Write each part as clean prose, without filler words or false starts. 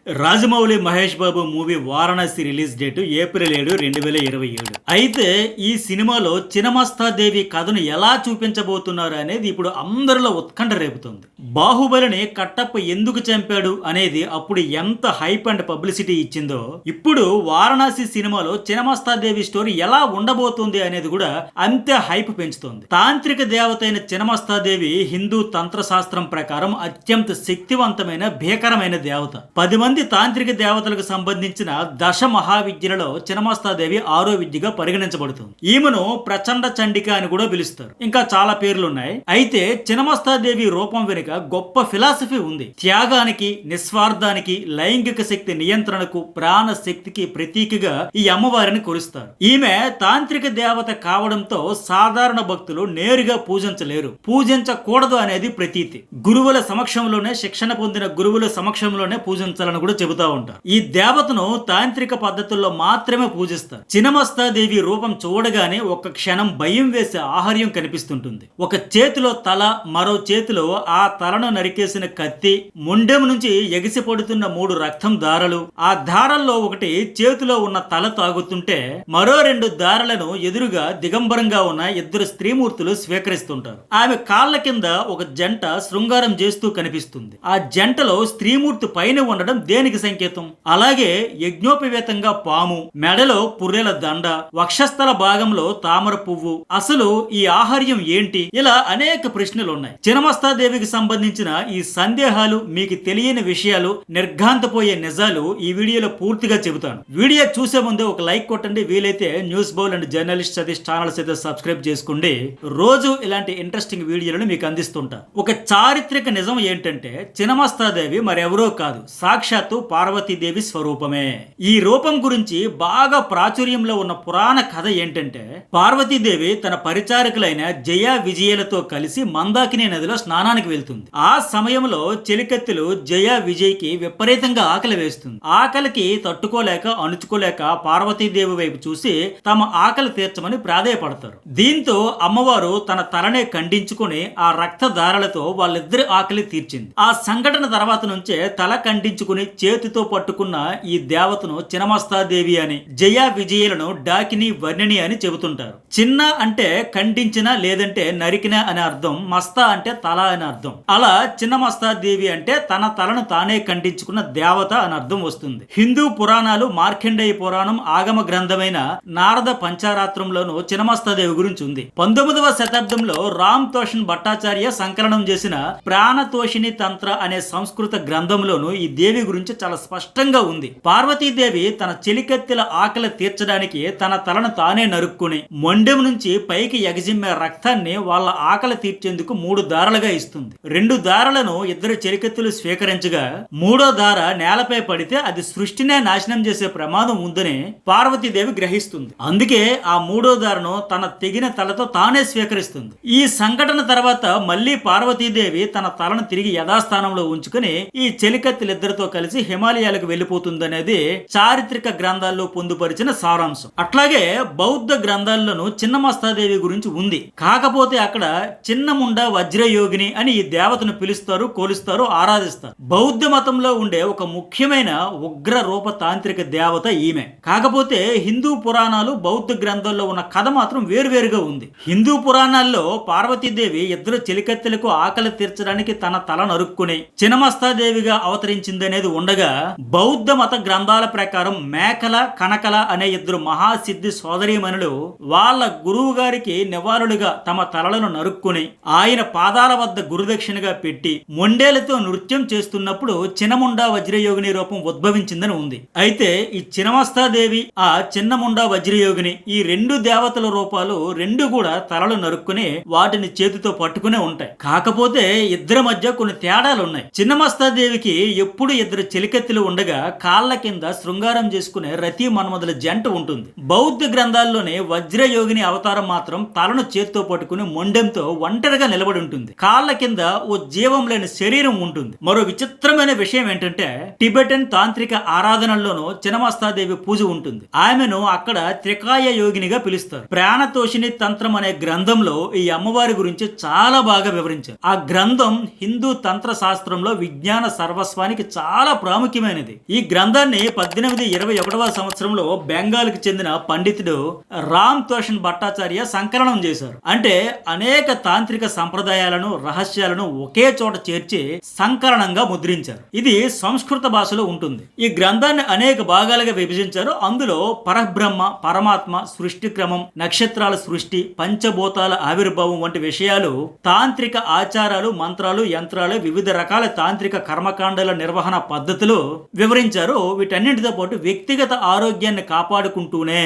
Rajamouli Mahesh Babu movie Varanasi release date April 7, 2027. అయితే ఈ సినిమాలో చినమస్తాదేవి కథను ఎలా చూపించబోతున్నారు అనేది ఇప్పుడు అందరిలో ఉత్కంఠ రేపుతుంది. బాహుబలిని కట్టప్ప ఎందుకు చంపాడు అనేది అప్పుడు ఎంత హైప్ అండ్ పబ్లిసిటీ ఇచ్చిందో, ఇప్పుడు వారణాసి సినిమాలో చినమస్తాదేవి స్టోరీ ఎలా ఉండబోతుంది అనేది కూడా అంతే హైప్ పెంచుతోంది. తాంత్రిక దేవత అయిన చినమస్తాదేవి హిందూ తంత్రశాస్త్రం ప్రకారం అత్యంత శక్తివంతమైన భీకరమైన దేవత. 10 మంది తాంత్రిక దేవతలకు సంబంధించిన దశ మహావిద్యలలో చినమస్తాదేవి 6వ విద్యగా పరిగణించబడుతుంది. ఈమెను ప్రచండ చండిక అని కూడా పిలుస్తారు. ఇంకా చాలా పేర్లు ఉన్నాయి. అయితే చినమస్తాదేవి రూపం వెనుక గొప్ప ఫిలాసఫీ ఉంది. త్యాగానికి, నిస్వార్థానికి, లైంగిక శక్తి నియంత్రణకు, ప్రాణ శక్తికి ప్రతీకగా ఈ అమ్మవారిని కొలుస్తారు. ఈమె తాంత్రిక దేవత కావడంతో సాధారణ భక్తులు నేరుగా పూజించలేరు, పూజించకూడదు అనేది ప్రతీతి. గురువుల సమక్షంలోనే, శిక్షణ పొందిన గురువుల సమక్షంలోనే పూజించాలని కూడా చెబుతా ఉంటారు. ఈ దేవతను తాంత్రిక పద్ధతుల్లో మాత్రమే పూజిస్తారు. చినమస్తాదేవి రూపం చూడగానే ఒక క్షణం భయం వేసే ఆహార్యం కనిపిస్తుంటుంది. ఒక చేతిలో తల, మరో చేతిలో ఆ తలను నరికేసిన కత్తి, మొండెం నుంచి ఎగిసి పడుతున్న 3 రక్తం దారలు, ఆ దారల్లో ఒకటి చేతిలో ఉన్న తల తాగుతుంటే మరో 2 దారలను ఎదురుగా దిగంబరంగా ఉన్న 2 స్త్రీమూర్తులు స్వీకరిస్తుంటారు. ఆమె కాళ్ళ కింద ఒక జంట శృంగారం చేస్తూ కనిపిస్తుంది. ఆ జంటలో స్త్రీమూర్తి పైన ఉండడం దేనికి సంకేతం? అలాగే యజ్ఞోపవేతంగా పాము, మెడలో పుర్రెల దండ, వక్షస్థల భాగంలో తామర పువ్వు. అసలు ఈ ఆహార్యం ఏంటి? ఇలా అనేక ప్రశ్నలు ఉన్నాయి. చినమస్తాదేవికి సంబంధించిన ఈ సందేహాలు, మీకు తెలియని విషయాలు, నిర్ఘాంతపోయే నిజాలు ఈ వీడియోలో పూర్తిగా చెబుతాను. వీడియో చూసే ముందే ఒక లైక్ కొట్టండి. వీలైతే news bowl and journalist Satish channels అయితే సబ్స్క్రైబ్ చేసుకోండి. రోజు ఇలాంటి ఇంట్రెస్టింగ్ వీడియోలను మీకు అందిస్తుంటా. ఒక చారిత్రక నిజం ఏంటంటే చినమస్తాదేవి మరెవరో కాదు, సాక్షాత్తు పార్వతీదేవి స్వరూపమే. ఈ రూపం గురించి బాగా ప్రాచుర్యంలో ఉన్న పురాణ కథ ఏంటంటే, పార్వతీదేవి తన పరిచారకులైన జయ విజయలతో కలిసి మందాకిని నదిలో స్నానానికి వెళ్తుంది. ఆ సమయంలో చెలికత్తెలు జయ విజయ్కి విపరీతంగా ఆకలి వేస్తుంది. ఆకలికి తట్టుకోలేక, అణుచుకోలేక పార్వతీదేవి వైపు చూసి తమ ఆకలి తీర్చమని ప్రాధేయపడతారు. దీంతో అమ్మవారు తన తలనే ఖండించుకుని ఆ రక్త దారాలతో వాళ్ళిద్దరి ఆకలి తీర్చింది. ఆ సంఘటన తర్వాత నుంచే తల ఖండించుకుని చేతితో పట్టుకున్న ఈ దేవతను చినమస్తాదేవి అని, జయ విజయులను డాకిని, వర్ణిని అని చెబుతుంటారు. చిన్న అంటే ఖండించిన లేదంటే నరికిన అనే అర్థం, మస్తా అంటే తల అని అర్థం. అలా చిన్నమస్తాదేవి అంటే తన తలను తానే ఖండించుకున్న దేవత అని అర్థం వస్తుంది. హిందూ పురాణాలు, మార్కండేయ పురాణం, ఆగమ గ్రంథమైన నారద పంచారాత్రంలోనూ చినమస్తాదేవి గురించి ఉంది. 19వ శతాబ్దంలో రామ్ తోషన్ భట్టాచార్య సంకలనం చేసిన ప్రాణతోషిని తంత్ర అనే సంస్కృత గ్రంథంలోనూ ఈ దేవి గురించి చాలా స్పష్టంగా ఉంది. పార్వతీదేవి తన చెలికత్తెల ఆకలి తీర్చడానికి తన తలను తానే నరుక్కుని మొండెం నుంచి పైకి ఎగజిమ్మే రక్తాన్ని వాళ్ళ ఆకలి తీర్చేందుకు 3 దారాలుగా ఇస్తుంది. 2 దారాలను 2 చెలికత్తెలు స్వీకరించగా 3వ దార నేలపై పడితే అది సృష్టినే నాశనం చేసే ప్రమాదం ఉందని పార్వతీదేవి గ్రహిస్తుంది. అందుకే ఆ 3వ దారను తన తెగిన తలతో తానే స్వీకరిస్తుంది. ఈ సంఘటన తర్వాత మళ్ళీ పార్వతీదేవి తన తలను తిరిగి యథాస్థానంలో ఉంచుకుని ఈ చెలికత్తెలిద్దరితో కలిసి హిమాలయాలకు వెళ్ళిపోతుందనేది చారిత్రక గ్రంథాల్లో పొందుపరిచిన సారాంశం. అట్లాగే బౌద్ధ గ్రంథాల్లోనూ చిన్నమస్తాదేవి గురించి ఉంది. కాకపోతే అక్కడ చిన్నముండ వజ్రయోగిని అని ఈ దేవతను పిలుస్తారు, కొలుస్తారు, ఆరాధిస్తారు. బౌద్ధ మతంలో ఉండే ఒక ముఖ్యమైన ఉగ్ర రూప తాంత్రిక దేవత ఈమె. కాకపోతే హిందూ పురాణాలు, బౌద్ధ గ్రంథాల్లో ఉన్న కథ మాత్రం వేరువేరుగా ఉంది. హిందూ పురాణాల్లో పార్వతీదేవి 2 చెలికత్తెలకు ఆకలి తీర్చడానికి తన తల నరుక్కుని చినమస్తాదేవిగా అవతరించిందనేది ఉండగా, బౌద్ధ మత గ్రంథాల ప్రకారం మేకల, కనకల అనే 2 మహాసిద్ధి సోదరీమణులు వాళ్ళ గురువు గారికి నివాళులుగా తమ తలలను నరుక్కుని ఆయన పాదాల వద్ద గురుదక్షిణగా పెట్టి మొండేలతో నృత్యం చేస్తున్నప్పుడు చిన్నముండా వజ్రయోగిని రూపం ఉద్భవించిందని ఉంది. అయితే ఈ చినమస్తాదేవి, ఆ చిన్నముండా వజ్రయోగిని, ఈ 2 దేవతల రూపాలు 2 కూడా తలలు నరుక్కుని వాటిని చేతితో పట్టుకునే ఉంటాయి. కాకపోతే ఇద్దరి మధ్య కొన్ని తేడాలు ఉన్నాయి. చిన్నమస్తాదేవికి ఎప్పుడు 2 చెలికత్తెలు ఉండగా కాళ్ళ కింద శృంగారం చేసుకునే రతి మన్మధుల జంట ఉంటుంది. బౌద్ధ గ్రంథాల్లోనే వజ్రయోగిని అవతారం మాత్రం తలను చేత్తో పట్టుకుని మొండెంతో ఒంటరిగా నిలబడి ఉంటుంది. కాళ్ళ కింద ఓ జీవం లేని శరీరం ఉంటుంది. మరో విచిత్రమైన విషయం ఏంటంటే, టిబెటన్ తాంత్రిక ఆరాధనల్లోనూ చినమస్తాదేవి పూజ ఉంటుంది. ఆమెను అక్కడ త్రికాయ యోగినిగా పిలుస్తారు. ప్రాణతోషిని తంత్రం అనే గ్రంథంలో ఈ అమ్మవారి గురించి చాలా బాగా వివరించారు. ఆ గ్రంథం హిందూ తంత్ర శాస్త్రంలో విజ్ఞాన సర్వస్వానికి చాలా చాలా ప్రాముఖ్యమైనది. ఈ గ్రంథాన్ని 1821వ సంవత్సరంలో బెంగాల్కి చెందిన పండితుడు రామ్ తోషన్ భట్టాచార్య సంకలనం చేశారు. అంటే అనేక తాంత్రిక సంప్రదాయాలను రహస్యాలను ఒకే చోట చేర్చి సంకలనంగా ముద్రించారు. ఇది సంస్కృత భాషలో ఉంటుంది. ఈ గ్రంథాన్ని అనేక భాగాలుగా విభజించారు. అందులో పరబ్రహ్మ, పరమాత్మ, సృష్టి క్రమం, నక్షత్రాల సృష్టి, పంచభూతాల ఆవిర్భావం వంటి విషయాలు, తాంత్రిక ఆచారాలు, మంత్రాలు, యంత్రాలు, వివిధ రకాల తాంత్రిక కర్మకాండాల నిర్వహణ పద్ధతులు వివరించారు. వీటన్నింటితో పాటు వ్యక్తిగత ఆరోగ్యాన్ని కాపాడుకుంటూనే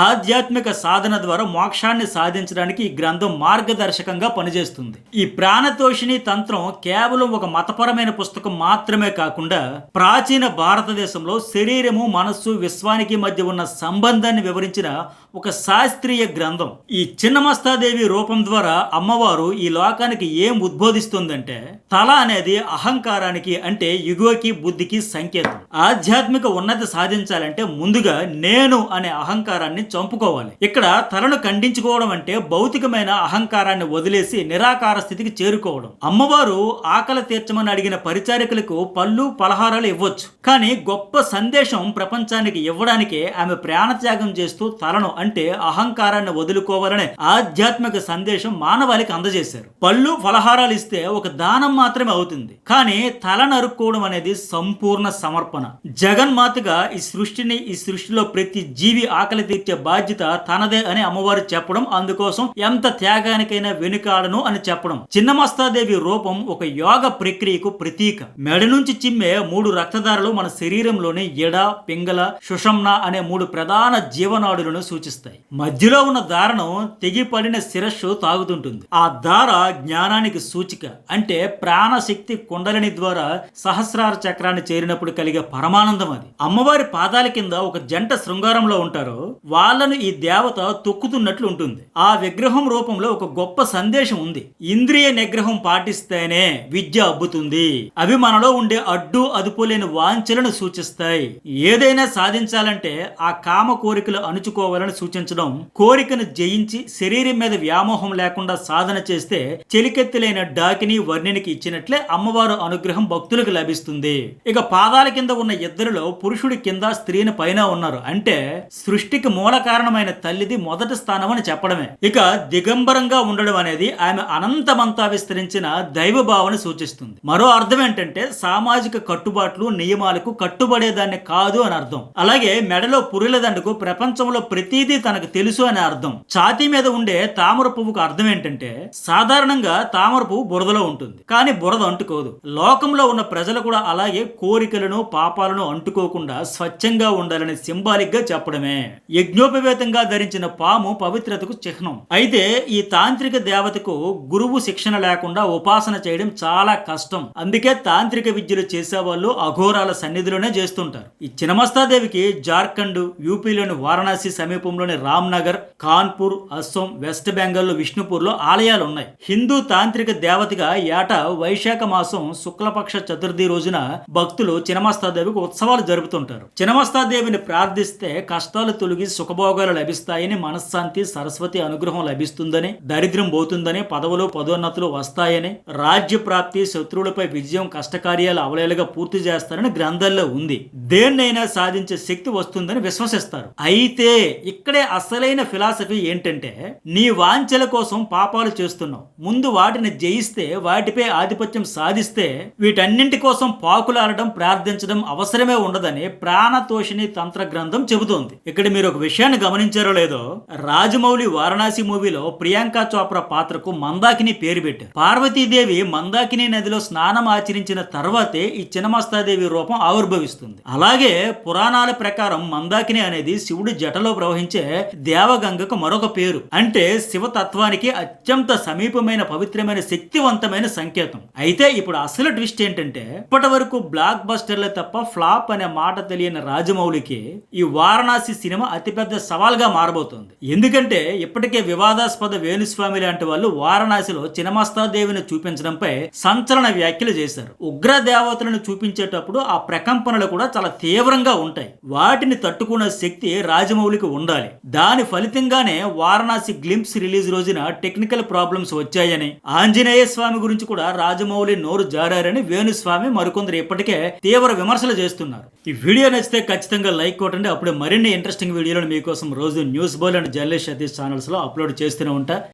ఆధ్యాత్మిక సాధన ద్వారా మోక్షాన్ని సాధించడానికి ఈ గ్రంథం మార్గదర్శకంగా పనిచేస్తుంది. ఈ ప్రాణతోషిణి తంత్రం కేవలం ఒక మతపరమైన పుస్తకం మాత్రమే కాకుండా ప్రాచీన భారతదేశంలో శరీరము, మనస్సు, విశ్వానికి మధ్య ఉన్న సంబంధాన్ని వివరించిన ఒక శాస్త్రీయ గ్రంథం. ఈ చిన్నమస్తాదేవి రూపం ద్వారా అమ్మవారు ఈ లోకానికి ఏం ఉద్బోధిస్తుందంటే, తల అనేది అహంకారానికి అంటే యుగోకి, బుద్ధికి సంకేతం. ఆధ్యాత్మిక ఉన్నతి సాధించాలంటే ముందుగా నేను అనే అహంకారాన్ని చంపుకోవాలి. ఇక్కడ తలను ఖండించుకోవడం అంటే భౌతికమైన అహంకారాన్ని వదిలేసి నిరాకార స్థితికి చేరుకోవడం. అమ్మవారు ఆకలి తీర్చమని అడిగిన పరిచారికులకు పళ్ళు, పలహారాలు ఇవ్వచ్చు, కానీ గొప్ప సందేశం ప్రపంచానికి ఇవ్వడానికే ఆమె ప్రాణత్యాగం చేస్తూ తలను అంటే అహంకారాన్ని వదులుకోవాలనే ఆధ్యాత్మిక సందేశం మానవాళికి అందజేశారు. పళ్ళు, ఫలహారాలు ఇస్తే ఒక దానం మాత్రమే అవుతుంది, కానీ తల నరుక్కోవడం అనేది సంపూర్ణ సమర్పణ. జగన్మాతగా ఈ సృష్టిలో ప్రతి జీవి ఆకలి తీర్చే బాధ్యత తనదే అని అమ్మవారు చెప్పడం, అందుకోసం ఎంత త్యాగానికైనా వెనుకాడను అని చెప్పడం. చిన్నమస్తాదేవి రూపం ఒక యోగ ప్రక్రియకు ప్రతీక. మెడ నుంచి చిమ్మే 3 రక్తధారలు మన శరీరంలోని ఎడ, పింగళ, సుషుమ్న అనే 3 ప్రధాన జీవనాడులను సూచిస్తాయి. మధ్యలో ఉన్న దారను తెగిపడిన శిరస్సు తాగుతుంటుంది. ఆ దార జ్ఞానానికి సూచిక. అంటే ప్రాణశక్తి కుండలిని ద్వారా సహస్రార చక్రాన్ని చేరినప్పుడు కలిగే పరమానందం అది. అమ్మవారి పాదాల కింద ఒక జంట శృంగారంలో ఉంటారు. వాళ్ళను ఈ దేవత తొక్కుతున్నట్లు ఉంటుంది. ఆ విగ్రహం రూపంలో ఒక గొప్ప సందేశం ఉంది. ఇంద్రియ నిగ్రహం పాటిస్తేనే విద్య అబ్బుతుంది. అవి మనలో ఉండే అడ్డు అదుపులేని వాంఛలను సూచిస్తాయి. ఏదైనా సాధించాలంటే ఆ కామ కోరికలు అణుచుకోవాలని సూచించడం, కోరికను జయించి శరీరం మీద వ్యామోహం లేకుండా సాధన చేస్తే చెలికెత్తులైన డాకిని, వర్ణినికి ఇచ్చినట్లే అమ్మవారు అనుగ్రహం భక్తులకు లభిస్తుంది. ఇక పాదాల కింద ఉన్న ఇద్దరిలో పురుషుడి కింద, స్త్రీని పైన ఉన్నారు. అంటే సృష్టికి మూల కారణమైన తల్లిది మొదటి స్థానం అని చెప్పడమే. ఇక దిగంబరంగా ఉండడం అనేది ఆమె అనంతమంతా విస్తరించిన దైవ భావన సూచిస్తుంది. మరో అర్థం ఏంటంటే సామాజిక కట్టుబాట్లు, నియమాలకు కట్టుబడేదాన్ని కాదు అని అర్థం. అలాగే మెడలో పురుల దండకు ప్రపంచంలో ప్రతిదీ తనకు తెలుసు అనే అర్థం. ఛాతీ మీద ఉండే తామర పువ్వుకు అర్థం ఏంటంటే సాధారణంగా తామర పువ్వు బురదలో ఉంటుంది, కానీ బురద అంటుకోదు. లోకంలో ఉన్న ప్రజలు కూడా అలాగే కోరికలను, పాపాలను అంటుకోకుండా స్వచ్ఛంగా ఉండాలని సింబాలిక్ గా చెప్పడమే. యజ్ఞోపవేతంగా ధరించిన పాము పవిత్రతకు చిహ్నం. అయితే ఈ తాంత్రిక దేవతకు గురువు శిక్షణ లేకుండా ఉపాసన చేయడం చాలా కష్టం. అందుకే తాంత్రిక విద్యలు చేసేవాళ్ళు అఘోరాల సన్నిధిలోనే చేస్తుంటారు. ఈ చిన్నమస్తాదేవికి జార్ఖండ్, యూపీలోని వారణాసి సమీపంలోని రామ్నగర్, కాన్పూర్, అస్సోం, వెస్ట్ బెంగాల్లో విష్ణుపూర్లో ఆలయాలు ఉన్నాయి. హిందూ తాంత్రిక దేవతగా ఏటా వైశాఖ మాసం శుక్లపక్ష చతుర్థి రోజున భక్తులు చిన్నమస్తాదేవికి ఉత్సవాలు జరుపుతుంటారు. చిన్నమస్తాదేవిని ప్రార్థిస్తే కష్టాలు తొలగి సుఖభోగాలు లభిస్తాయని, మనశ్శాంతి, సరస్వతి అనుగ్రహం లభిస్తుందని, దరిద్రం పోతుందని, పదవులు పదోన్నతులు వస్తాయని, రాజ్య ప్రాప్తి, శత్రువులపై విజయం, కష్టకార్యాలు అవలేలుగా పూర్తి చేస్తారని గ్రంథాల్లో ఉంది. దేన్నైనా సాధించే శక్తి వస్తుందని విశ్వసిస్తారు. అయితే ఇక్కడే అసలైన ఫిలాసఫీ ఏంటంటే, నీ వాంఛల కోసం పాపాలు చేస్తున్నావు, ముందు వాటిని జయిస్తే, వాటిపై ఆధిపత్యం సాధిస్తే వీటన్నింటి కోసం పాకులాడడం, ప్రార్థించడం అవసరమే ఉండదని ప్రాణతోషిణి తంత్ర గ్రంథం చెబుతోంది. ఇక్కడ మీరు ఒక విషయాన్ని గమనించారో లేదో, రాజమౌళి వారణాసి మూవీలో ప్రియాంక చోప్రా పాత్రకు మందాకిని పేరు పెట్టారు. పార్వతీదేవి మందాకిని నదిలో స్నానం ఆచరించిన తర్వాతే ఈ చిన్నమస్తాదేవి రూపం ఆవిర్భవిస్తుంది. అలాగే పురాణాల ప్రకారం మందాకిని అనేది శివుడి జటలో ప్రవహించే దేవగంగకు మరొక పేరు. అంటే శివతత్వానికి అత్యంత సమీపమైన, పవిత్రమైన, శక్తివంతమైన సంకేతం. అయితే ఇప్పుడు అసలు ట్విస్ట్ ఏంటంటే, ఇప్పటి వరకు బ్లాక్ బస్టర్లే తప్ప ఫ్లాప్ అనే మాట తెలియని రాజమౌళికి ఈ వారణాసి సినిమా అతిపెద్ద సవాల్గా మారబోతోంది. ఎందుకంటే ఇప్పటికే వివాదాస్పద వేణుస్వామి లాంటి వాళ్ళు వారణాసిలో చిన్నమస్తాదేవిని చూపించడంపై సంచలన వ్యాఖ్యలు చేశారు. ఉగ్ర దేవతలను చూపించేటప్పుడు ఆ ప్రకంపనలు కూడా చాలా తీవ్రంగా ఉంటాయి. వాటిని తట్టుకునే శక్తి రాజమౌళికి ఉండాలి. దాని ఫలితంగానే వారణాసి గ్లింప్స్ రిలీజ్ రోజున టెక్నికల్ ప్రాబ్లమ్స్ వచ్చాయని, ఆంజనేయ స్వామి గురించి కూడా రాజమౌళి నోరు జారారని వేణుస్వామి మరికొందరు ఇప్పటికే తీవ్ర విమర్శలు చేస్తున్నారు. ఈ వీడియో నచ్చితే ఖచ్చితంగా లైక్ కొట్టండి. అప్పుడే మరిన్ని ఇంట్రెస్టింగ్ వీడియోలను మీకోసం రోజు న్యూస్ బోల్ అండ్ జర్నలిస్ట్ సతీష్ ఛానల్స్ లో అప్లోడ్ చేస్తూనే ఉంటా.